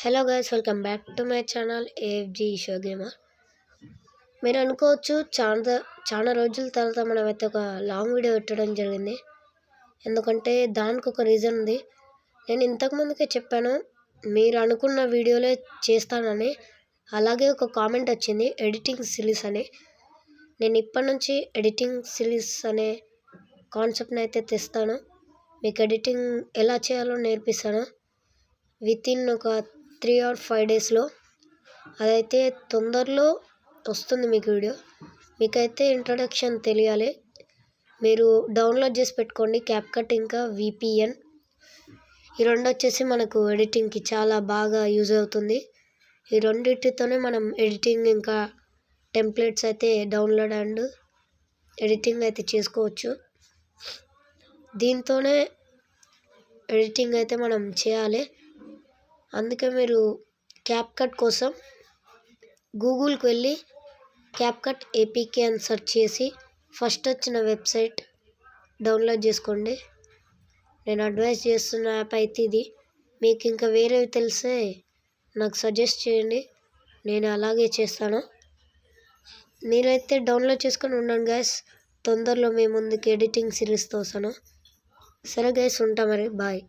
Hello guys, welcome back to my channel AFG show gamer. మీరు అనుకోవచ్చు చాలా రోజుల తర్వాత మనమైతే ఒక లాంగ్ వీడియో పెట్టడం జరిగింది. ఎందుకంటే దానికి ఒక రీజన్ ఉంది. నేను ఇంతకుముందుకే చెప్పాను, మీరు అనుకున్న వీడియోలే చేస్తానని. అలాగే ఒక కామెంట్ వచ్చింది, ఎడిటింగ్ సిరీస్ అని. నేను ఇప్పటి నుంచి ఎడిటింగ్ సిరీస్ అనే కాన్సెప్ట్ని అయితే తెస్తాను. మీకు ఎడిటింగ్ ఎలా చేయాలో నేర్పిస్తాను వితిన్ ఒక 3 or 5 డేస్లో. అదైతే తొందరలో వస్తుంది మీకు వీడియో. మీకైతే ఇంట్రడక్షన్ తెలియాలి, మీరు డౌన్లోడ్ చేసి పెట్టుకోండి క్యాప్కట్ ఇంకా VPN. ఈ రెండు వచ్చేసి మనకు ఎడిటింగ్కి చాలా బాగా యూజ్ అవుతుంది. ఈ రెండింటితోనే మనం ఎడిటింగ్ ఇంకా టెంప్లెట్స్ అయితే డౌన్లోడ్ అండ్ ఎడిటింగ్ అయితే చేసుకోవచ్చు. దీంతోనే ఎడిటింగ్ అయితే మనం చేయాలి. అందుకే మీరు క్యాప్కట్ కోసం గూగుల్కి వెళ్ళి క్యాప్కట్ APK అని సెర్చ్ చేసి ఫస్ట్ వచ్చిన వెబ్సైట్ డౌన్లోడ్ చేసుకోండి. నేను అడ్వైస్ చేస్తున్న యాప్ అయితే ఇది. మీకు ఇంకా వేరేవి తెలిసే నాకు సజెస్ట్ చేయండి, నేను అలాగే చేస్తాను. మీరైతే డౌన్లోడ్ చేసుకొని ఉండండి గైస్. తొందరలో మీ ముందుకి ఎడిటింగ్ సిరీస్తో వస్తాను. సరే గైస్, ఉంటా మరి, బాయ్.